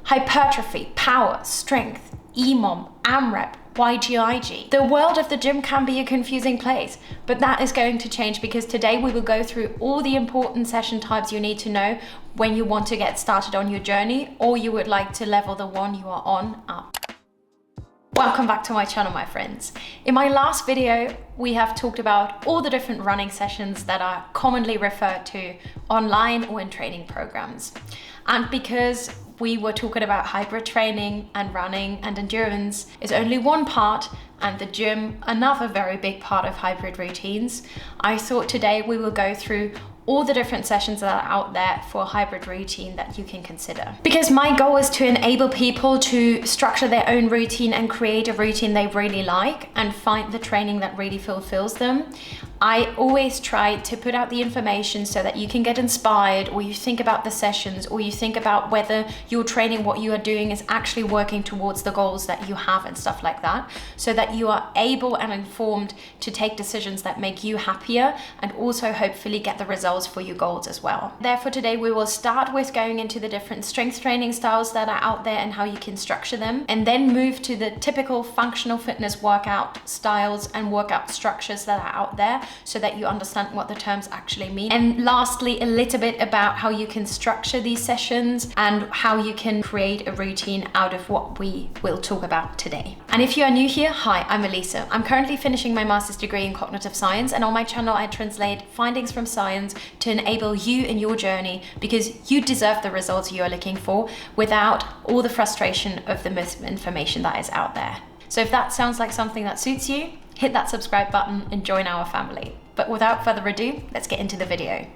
hypertrophy, power, strength, EMOM, AMRAP, YGIG. The world of the gym can be a confusing place, but that is going to change because today we will go through all the important session types you need to know when you want to get started on your journey or you would like to level the one you are on up. Welcome back to my channel, my friends. In my last video, we have talked about all the different running sessions that are commonly referred to online or in training programs. And because we were talking about hybrid training and running and endurance is only one part and the gym another very big part of hybrid routines, I thought today we will go through all the different sessions that are out there for a hybrid routine that you can consider. Because my goal is to enable people to structure their own routine and create a routine they really like and find the training that really fulfills them. I always try to put out the information so that you can get inspired, or you think about the sessions, or you think about whether your training, what you are doing is actually working towards the goals that you have and stuff like that, so that you are able and informed to take decisions that make you happier and also hopefully get the results for your goals as well. Therefore today we will start with going into the different strength training styles that are out there and how you can structure them, and then move to the typical functional fitness workout styles and workout structures that are out there, so that you understand what the terms actually mean. And lastly, a little bit about how you can structure these sessions and how you can create a routine out of what we will talk about today. And if you are new here, hi, I'm Elisa. I'm currently finishing my master's degree in cognitive science, and on my channel I translate findings from science to enable you in your journey, because you deserve the results you are looking for without all the frustration of the misinformation that is out there. So if that sounds like something that suits you, hit that subscribe button and join our family. But without further ado, let's get into the video.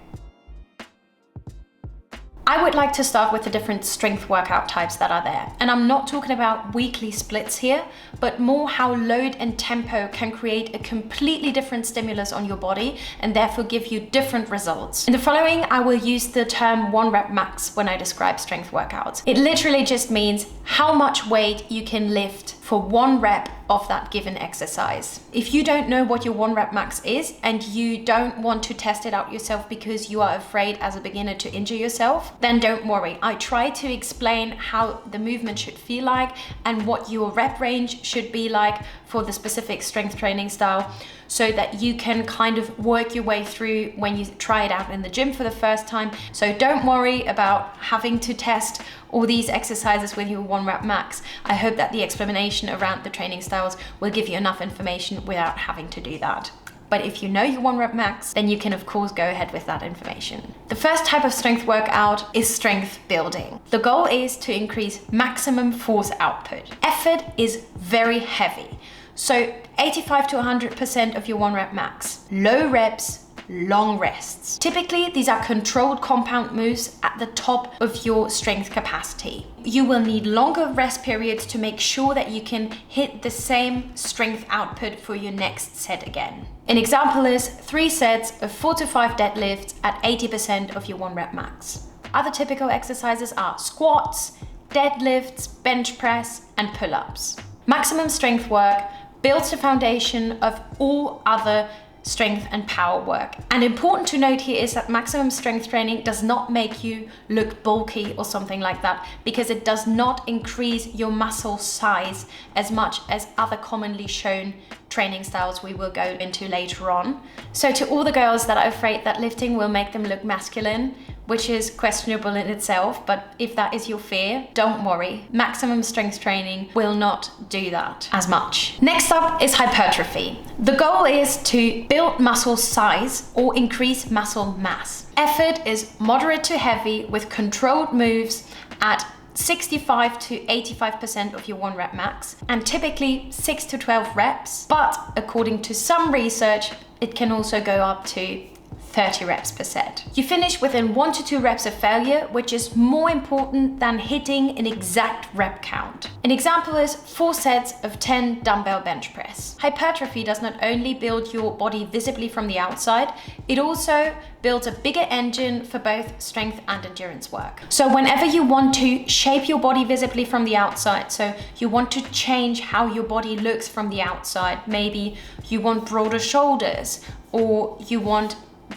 I would like to start with the different strength workout types that are there. And I'm not talking about weekly splits here, but more how load and tempo can create a completely different stimulus on your body and therefore give you different results. In the following, I will use the term 1 rep max when I describe strength workouts. It literally just means how much weight you can lift for 1 rep of that given exercise. If you don't know what your 1 rep max is and you don't want to test it out yourself because you are afraid as a beginner to injure yourself, then don't worry. I try to explain how the movement should feel like and what your rep range should be like for the specific strength training style, so that you can kind of work your way through when you try it out in the gym for the first time. So don't worry about having to test all these exercises with your 1 rep max. I hope that the explanation around the training styles will give you enough information without having to do that. But if you know your 1 rep max, then you can of course go ahead with that information. The first type of strength workout is strength building. The goal is to increase maximum force output. Effort is very heavy. So 85 to 100% of your 1 rep max. Low reps, long rests. Typically, these are controlled compound moves at the top of your strength capacity. You will need longer rest periods to make sure that you can hit the same strength output for your next set again. An example is 3 sets of 4 to 5 deadlifts at 80% of your 1 rep max. Other typical exercises are squats, deadlifts, bench press, and pull-ups. Maximum strength work builds the foundation of all other strength and power work. And important to note here is that maximum strength training does not make you look bulky or something like that, because it does not increase your muscle size as much as other commonly shown training styles we will go into later on. So to all the girls that are afraid that lifting will make them look masculine, which is questionable in itself, but if that is your fear, don't worry. Maximum strength training will not do that as much. Next up is hypertrophy. The goal is to build muscle size or increase muscle mass. Effort is moderate to heavy with controlled moves at 65 to 85% of your 1 rep max, and typically 6 to 12 reps, but according to some research, it can also go up to 30 reps per set. You finish within 1 to 2 reps of failure, which is more important than hitting an exact rep count. An example is 4 sets of 10 dumbbell bench press. Hypertrophy does not only build your body visibly from the outside, it also builds a bigger engine for both strength and endurance work. So whenever you want to shape your body visibly from the outside, so you want to change how your body looks from the outside, maybe you want broader shoulders, or you want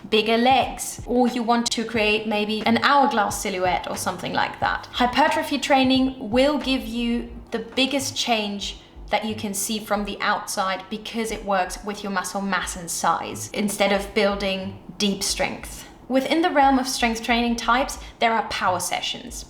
bigger legs, or you want to create maybe an hourglass silhouette or something like that. Hypertrophy training will give you the biggest change that you can see from the outside because it works with your muscle mass and size instead of building deep strength. Within the realm of strength training types, there are power sessions.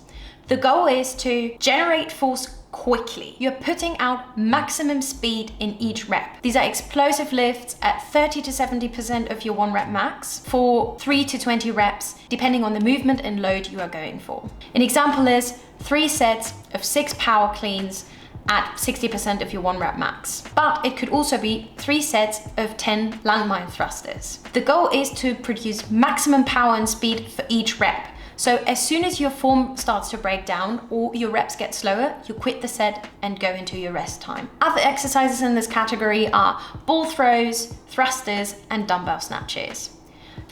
The goal is to generate force quickly. You're putting out maximum speed in each rep. These are explosive lifts at 30 to 70% of your 1 rep max for 3 to 20 reps, depending on the movement and load you are going for. An example is 3 sets of 6 power cleans at 60% of your 1 rep max. But it could also be 3 sets of 10 landmine thrusters. The goal is to produce maximum power and speed for each rep. So as soon as your form starts to break down or your reps get slower, you quit the set and go into your rest time. Other exercises in this category are ball throws, thrusters, and dumbbell snatches.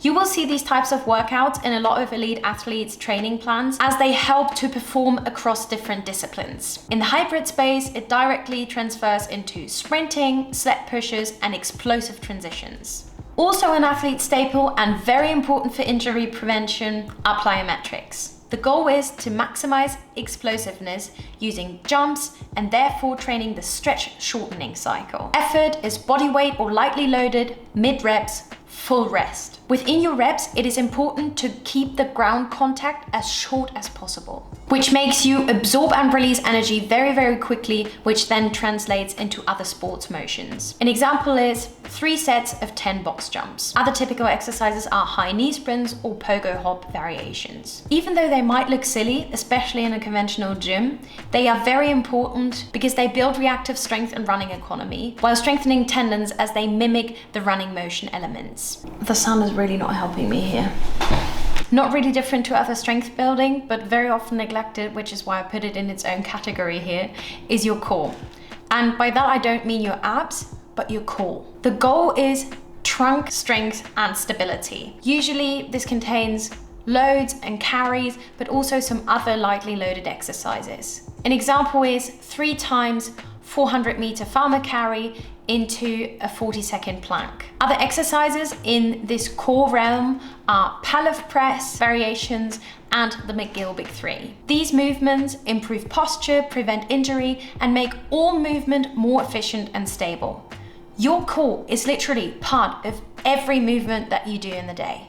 You will see these types of workouts in a lot of elite athletes' training plans as they help to perform across different disciplines. In the hybrid space, it directly transfers into sprinting, sled pushes, and explosive transitions. Also an athlete staple and very important for injury prevention are plyometrics. The goal is to maximize explosiveness using jumps and therefore training the stretch shortening cycle. Effort is body weight or lightly loaded, mid reps, full rest. Within your reps, it is important to keep the ground contact as short as possible, which makes you absorb and release energy very, very quickly, which then translates into other sports motions. An example is 3 sets of 10 box jumps. Other typical exercises are high knee sprints or pogo hop variations. Even though they might look silly, especially in a conventional gym, they are very important because they build reactive strength and running economy while strengthening tendons as they mimic the running motion elements. The sound is really not helping me here. Not really different to other strength building, but very often neglected, which is why I put it in its own category here, is your core. And by that I don't mean your abs, but your core. The goal is trunk strength and stability. Usually this contains loads and carries, but also some other lightly loaded exercises. An example is 3 times 400 meter farmer carry into a 40-second plank. Other exercises in this core realm are Pallof press variations and the McGill Big 3. These movements improve posture, prevent injury, and make all movement more efficient and stable. Your core is literally part of every movement that you do in the day.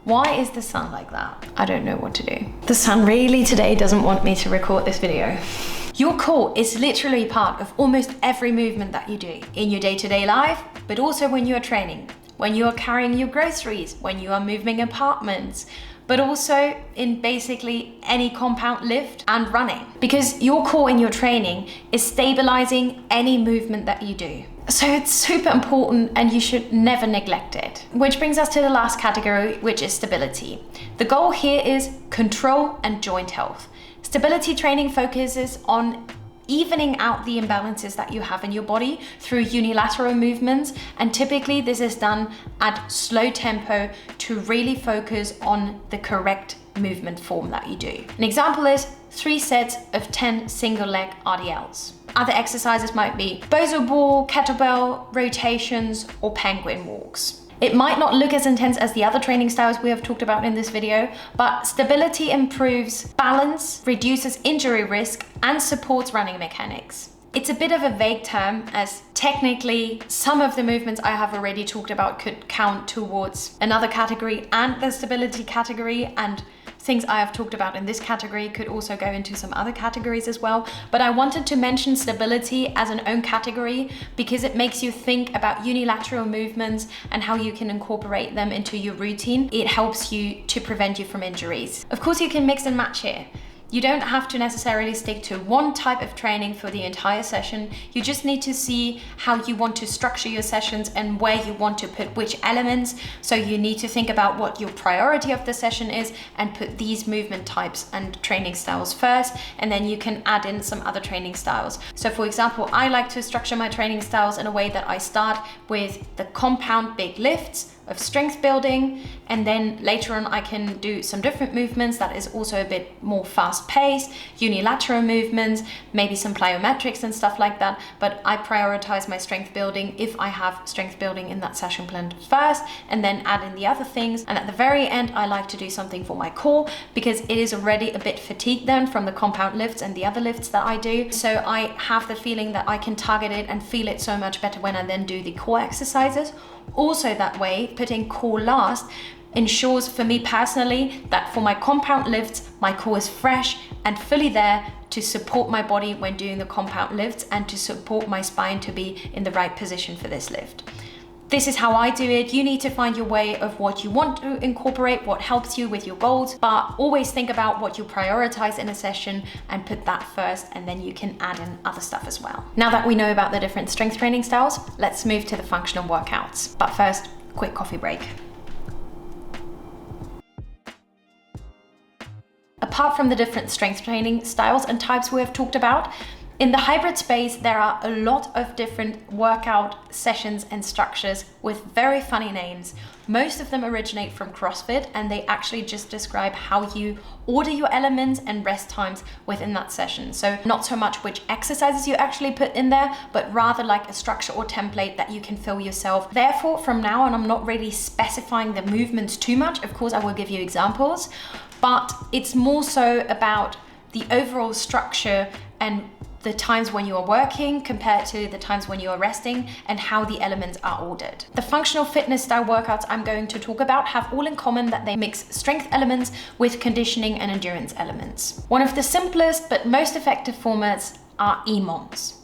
Why is the sun like that? I don't know what to do. The sun really today doesn't want me to record this video. Your core is literally part of almost every movement that you do in your day-to-day life, but also when you are training, when you are carrying your groceries, when you are moving apartments, but also in basically any compound lift and running. Because your core in your training is stabilizing any movement that you do. So it's super important and you should never neglect it. Which brings us to the last category, which is stability. The goal here is control and joint health. Stability training focuses on evening out the imbalances that you have in your body through unilateral movements, and typically this is done at slow tempo to really focus on the correct movement form that you do. An example is 3 sets of 10 single leg RDLs. Other exercises might be bozo ball, kettlebell rotations, or penguin walks. It might not look as intense as the other training styles we have talked about in this video, but stability improves balance, reduces injury risk, and supports running mechanics. It's a bit of a vague term as technically some of the movements I have already talked about could count towards another category and the stability category, and things I have talked about in this category could also go into some other categories as well. But I wanted to mention stability as an own category because it makes you think about unilateral movements and how you can incorporate them into your routine. It helps you to prevent you from injuries. Of course, you can mix and match here. You don't have to necessarily stick to one type of training for the entire session. You just need to see how you want to structure your sessions and where you want to put which elements. So you need to think about what your priority of the session is and put these movement types and training styles first, and then you can add in some other training styles. So for example, I like to structure my training styles in a way that I start with the compound big lifts, of strength building, and then later on I can do some different movements that is also a bit more fast paced, unilateral movements, maybe some plyometrics and stuff like that. But I prioritize my strength building if I have strength building in that session planned first, and then add in the other things. And at the very end, I like to do something for my core because it is already a bit fatigued then from the compound lifts and the other lifts that I do. So I have the feeling that I can target it and feel it so much better when I then do the core exercises. Also that way, putting core last ensures for me personally that for my compound lifts, my core is fresh and fully there to support my body when doing the compound lifts and to support my spine to be in the right position for this lift. This is how I do it. You need to find your way of what you want to incorporate, what helps you with your goals, but always think about what you prioritize in a session and put that first, and then you can add in other stuff as well. Now that we know about the different strength training styles, let's move to the functional workouts. But first, quick coffee break. Apart from the different strength training styles and types we have talked about, in the hybrid space, there are a lot of different workout sessions and structures with very funny names. Most of them originate from CrossFit, and they actually just describe how you order your elements and rest times within that session. So not so much which exercises you actually put in there, but rather like a structure or template that you can fill yourself. Therefore, from now on, I'm not really specifying the movements too much. Of course, I will give you examples, but it's more so about the overall structure and the times when you are working compared to the times when you are resting, and how the elements are ordered. The functional fitness style workouts I'm going to talk about have all in common that they mix strength elements with conditioning and endurance elements. One of the simplest but most effective formats are EMOMs.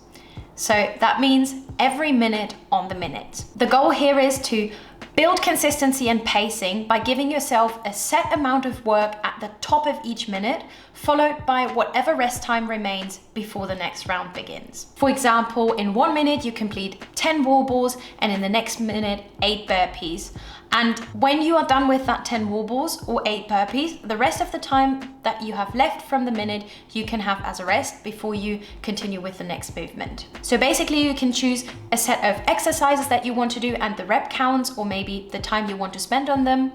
So that means every minute on the minute. The goal here is to build consistency and pacing by giving yourself a set amount of work at the top of each minute, followed by whatever rest time remains before the next round begins. For example, in 1 minute you complete 10 wall balls, and in the next minute 8 burpees. And when you are done with that 10 wall balls or 8 burpees, the rest of the time that you have left from the minute you can have as a rest before you continue with the next movement. So basically you can choose a set of exercises that you want to do and the rep counts, or maybe the time you want to spend on them,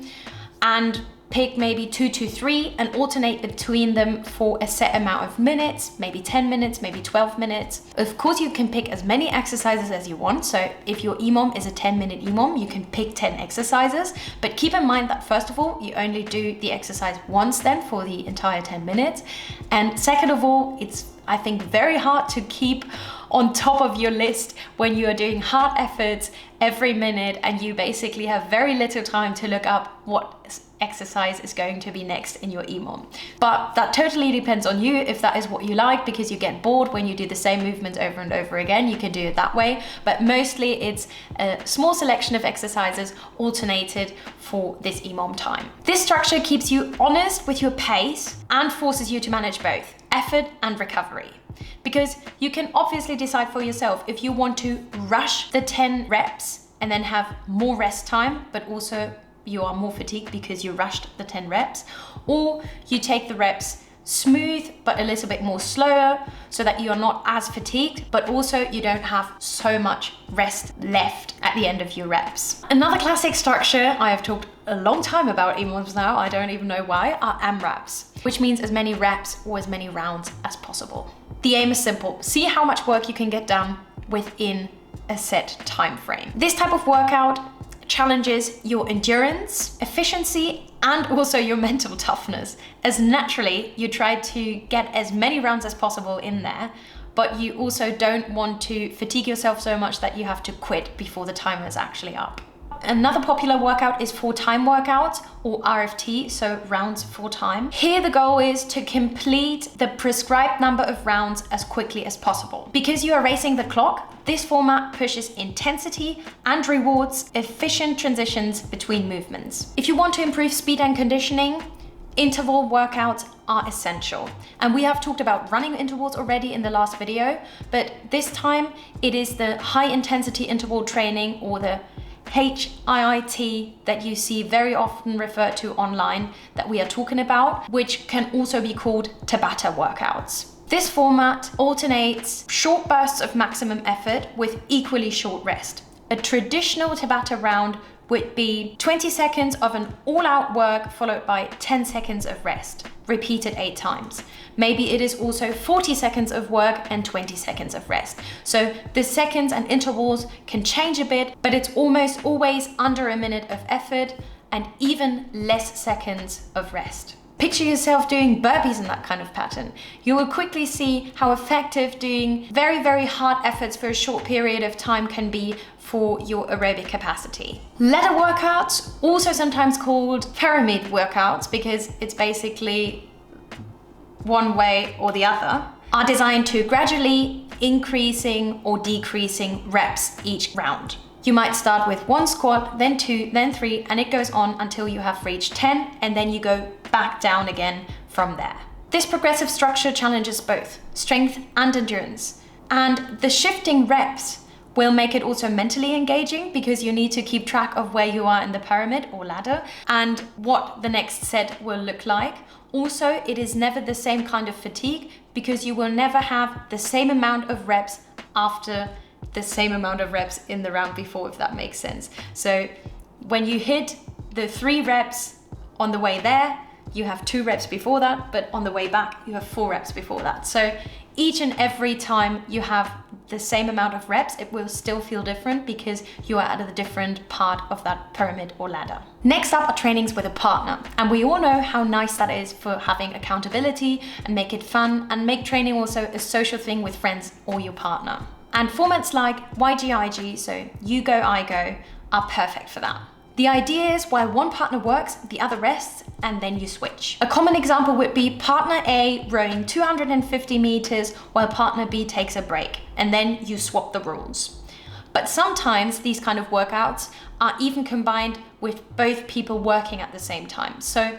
and pick maybe 2 to 3 and alternate between them for a set amount of minutes, maybe 10 minutes, maybe 12 minutes. Of course, you can pick as many exercises as you want. So if your EMOM is a 10-minute EMOM, you can pick 10 exercises, but keep in mind that first of all, you only do the exercise once then for the entire 10 minutes. And second of all, it's, I think, very hard to keep on top of your list when you are doing hard efforts every minute and you basically have very little time to look up what exercise is going to be next in your EMOM. But that totally depends on you if that is what you like, because you get bored when you do the same movements over and over again. You can do it that way, but mostly it's a small selection of exercises alternated for this EMOM time. This structure keeps you honest with your pace and forces you to manage both effort and recovery. Because you can obviously decide for yourself if you want to rush the 10 reps and then have more rest time, but also you are more fatigued because you rushed the 10 reps, or you take the reps smooth but a little bit more slower so that you're not as fatigued, but also you don't have so much rest left at the end of your reps. Another classic structure, I have talked a long time about EMOMs now, I don't even know why, are AMRAPs, which means as many reps or as many rounds as possible. The aim is simple: see how much work you can get done within a set time frame. This type of workout challenges your endurance, efficiency, and also your mental toughness, as naturally you try to get as many rounds as possible in there, but you also don't want to fatigue yourself so much that you have to quit before the timer is actually up. Another popular workout is 4-time workouts, or RFT, so rounds 4 time. Here the goal is to complete the prescribed number of rounds as quickly as possible. Because you are racing the clock, this format pushes intensity and rewards efficient transitions between movements. If you want to improve speed and conditioning, interval workouts are essential. And we have talked about running intervals already in the last video, but this time it is the high intensity interval training, or the HIIT, that you see very often referred to online, that we are talking about, which can also be called Tabata workouts. This format alternates short bursts of maximum effort with equally short rest. A traditional Tabata round would be 20 seconds of an all-out work followed by 10 seconds of rest, repeated 8 times. Maybe it is also 40 seconds of work and 20 seconds of rest. So the seconds and intervals can change a bit, but it's almost always under a minute of effort and even less seconds of rest. Picture yourself doing burpees in that kind of pattern. You will quickly see how effective doing very, very hard efforts for a short period of time can be for your aerobic capacity. Ladder workouts, also sometimes called pyramid workouts because it's basically one way or the other, are designed to gradually increasing or decreasing reps each round. You might start with 1 squat, then 2, then 3, and it goes on until you have reached 10, and then you go back down again from there. This progressive structure challenges both strength and endurance, and the shifting reps will make it also mentally engaging because you need to keep track of where you are in the pyramid or ladder and what the next set will look like. Also, it is never the same kind of fatigue because you will never have the same amount of reps after the same amount of reps in the round before, if that makes sense. So when you hit the 3 reps on the way there, you have 2 reps before that, but on the way back, you have 4 reps before that. So each and every time you have the same amount of reps, it will still feel different because you are at a different part of that pyramid or ladder. Next up are trainings with a partner. And we all know how nice that is for having accountability and make it fun and make training also a social thing with friends or your partner. And formats like YGIG, so you go, I go, are perfect for that. The idea is while one partner works, the other rests, and then you switch. A common example would be partner A rowing 250 meters while partner B takes a break, and then you swap the rules. But sometimes these kind of workouts are even combined with both people working at the same time. So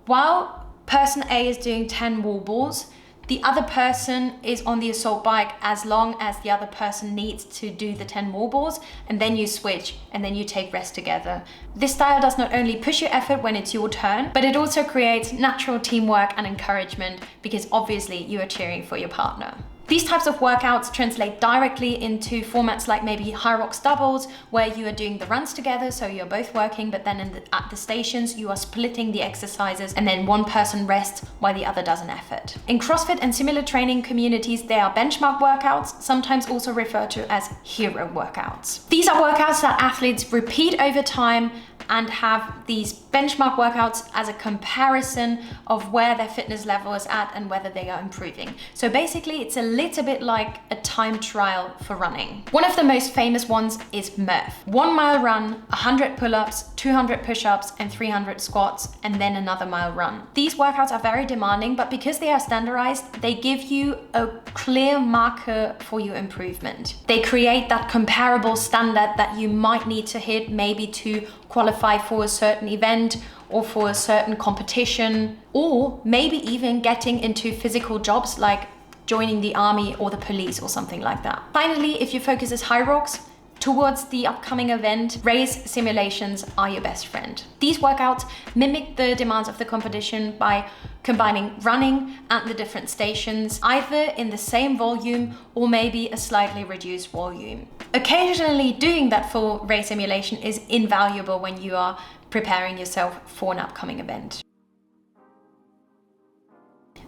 while person A is doing 10 wall balls, the other person is on the assault bike as long as the other person needs to do the 10 wall balls, and then you switch and then you take rest together. This style does not only push your effort when it's your turn, but it also creates natural teamwork and encouragement because obviously you are cheering for your partner. These types of workouts translate directly into formats like maybe Hyrox doubles, where you are doing the runs together, so you're both working, but then at the stations, you are splitting the exercises and then one person rests while the other does an effort. In CrossFit and similar training communities, there are benchmark workouts, sometimes also referred to as hero workouts. These are workouts that athletes repeat over time and have these benchmark workouts as a comparison of where their fitness level is at and whether they are improving. So basically it's a little bit like a time trial for running. One of the most famous ones is Murph. 1 mile run, 100 pull-ups, 200 push-ups and 300 squats, and then another mile run. These workouts are very demanding, but because they are standardized, they give you a clear marker for your improvement. They create that comparable standard that you might need to hit maybe to qualify for a certain event or for a certain competition, or maybe even getting into physical jobs like joining the army or the police or something like that. Finally, if your focus is Hyrox, towards the upcoming event, race simulations are your best friend. These workouts mimic the demands of the competition by combining running and the different stations, either in the same volume or maybe a slightly reduced volume. Occasionally doing that full race simulation is invaluable when you are preparing yourself for an upcoming event.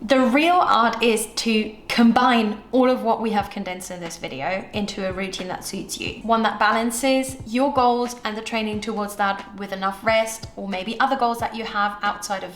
The real art is to combine all of what we have condensed in this video into a routine that suits you. One that balances your goals and the training towards that with enough rest, or maybe other goals that you have outside of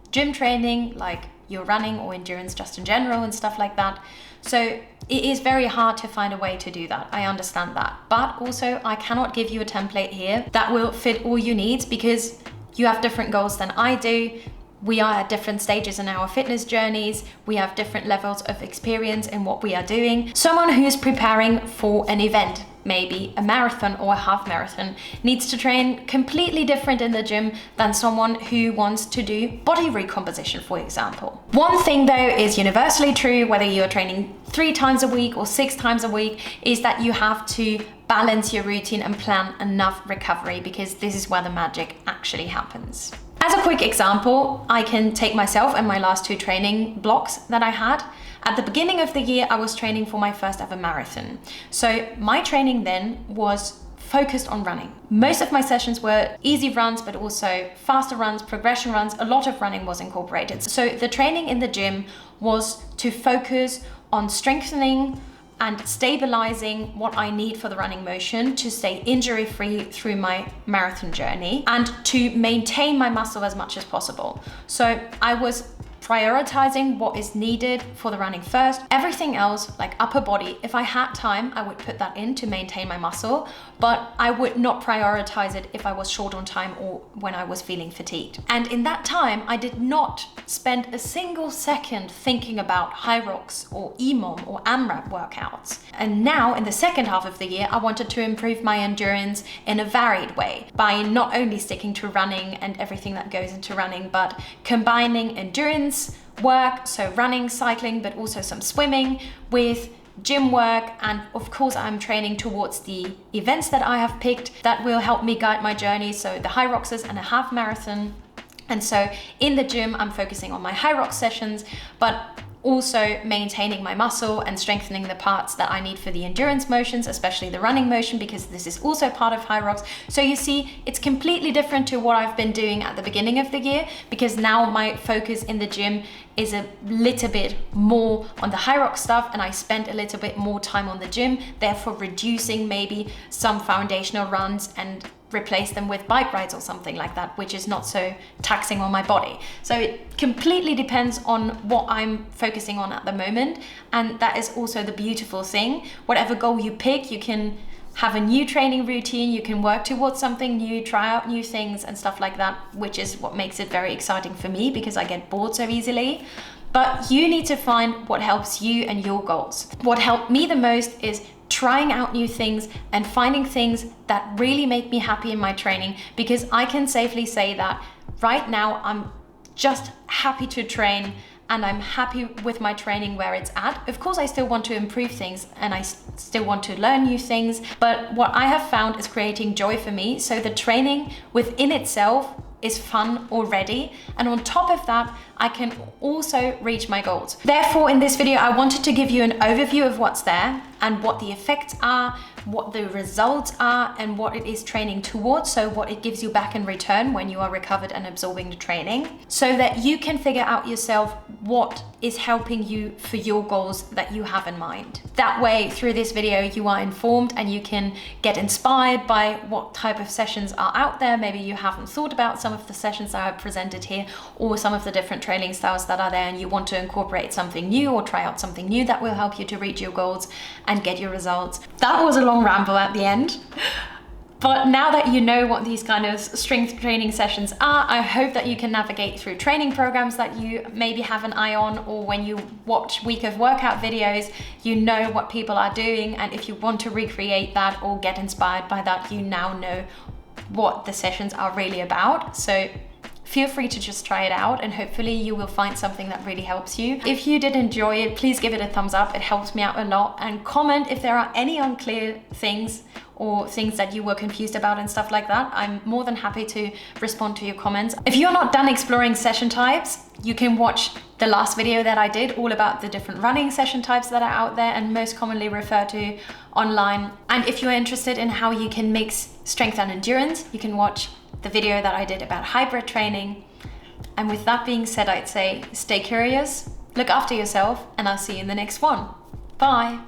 gym training, like your running or endurance just in general and stuff like that. So it is very hard to find a way to do that. I understand that. But also I cannot give you a template here that will fit all your needs because you have different goals than I do. We are at different stages in our fitness journeys. We have different levels of experience in what we are doing. Someone who's preparing for an event, maybe a marathon or a half marathon, needs to train completely different in the gym than someone who wants to do body recomposition, for example. One thing though is universally true, whether you're training 3 times a week or 6 times a week, is that you have to balance your routine and plan enough recovery, because this is where the magic actually happens. As a quick example, I can take myself and my last 2 training blocks that I had. At the beginning of the year, I was training for my first ever marathon. So my training then was focused on running. Most of my sessions were easy runs, but also faster runs, progression runs. A lot of running was incorporated. So the training in the gym was to focus on strengthening and stabilizing what I need for the running motion to stay injury-free through my marathon journey and to maintain my muscle as much as possible. So I was prioritizing what is needed for the running first. Everything else, like upper body, if I had time, I would put that in to maintain my muscle, but I would not prioritize it if I was short on time or when I was feeling fatigued. And in that time, I did not spend a single second thinking about Hyrox or EMOM or AMRAP workouts. And now in the second half of the year, I wanted to improve my endurance in a varied way by not only sticking to running and everything that goes into running, but combining endurance work, so running, cycling, but also some swimming with gym work. And of course, I'm training towards the events that I have picked that will help me guide my journey. So the Hyroxes and a half marathon. And so in the gym, I'm focusing on my Hyrox sessions, but also maintaining my muscle and strengthening the parts that I need for the endurance motions, especially the running motion, because this is also part of Hyrox. So you see, it's completely different to what I've been doing at the beginning of the year, because now my focus in the gym is a little bit more on the Hyrox stuff, and I spend a little bit more time on the gym, therefore reducing maybe some foundational runs and replace them with bike rides or something like that, which is not so taxing on my body. So it completely depends on what I'm focusing on at the moment. And that is also the beautiful thing. Whatever goal you pick, you can have a new training routine, you can work towards something new, try out new things and stuff like that, which is what makes it very exciting for me because I get bored so easily. But you need to find what helps you and your goals. What helped me the most is trying out new things and finding things that really make me happy in my training, because I can safely say that right now I'm just happy to train and I'm happy with my training where it's at. Of course, I still want to improve things and I still want to learn new things, but what I have found is creating joy for me. So the training within itself is fun already, and on top of that I can also reach my goals. Therefore, in this video I wanted to give you an overview of what's there and what the effects are, what the results are, and what it is training towards, so what it gives you back in return when you are recovered and absorbing the training, so that you can figure out yourself what is helping you for your goals that you have in mind. That way, through this video, you are informed and you can get inspired by what type of sessions are out there. Maybe you haven't thought about some of the sessions that I have presented here, or some of the different training styles that are there, and you want to incorporate something new or try out something new that will help you to reach your goals and get your results. That was a long ramble at the end. But now that you know what these kind of strength training sessions are, I hope that you can navigate through training programs that you maybe have an eye on, or when you watch week of workout videos, you know what people are doing. And if you want to recreate that or get inspired by that, you now know what the sessions are really about. So feel free to just try it out, and hopefully you will find something that really helps you. If you did enjoy it, please give it a thumbs up. It helps me out a lot. And comment if there are any unclear things or things that you were confused about and stuff like that. I'm more than happy to respond to your comments. If you're not done exploring session types, you can watch the last video that I did all about the different running session types that are out there and most commonly referred to online. And if you're interested in how you can mix strength and endurance, you can watch the video that I did about hybrid training. And with that being said, I'd say stay curious, look after yourself, and I'll see you in the next one. Bye.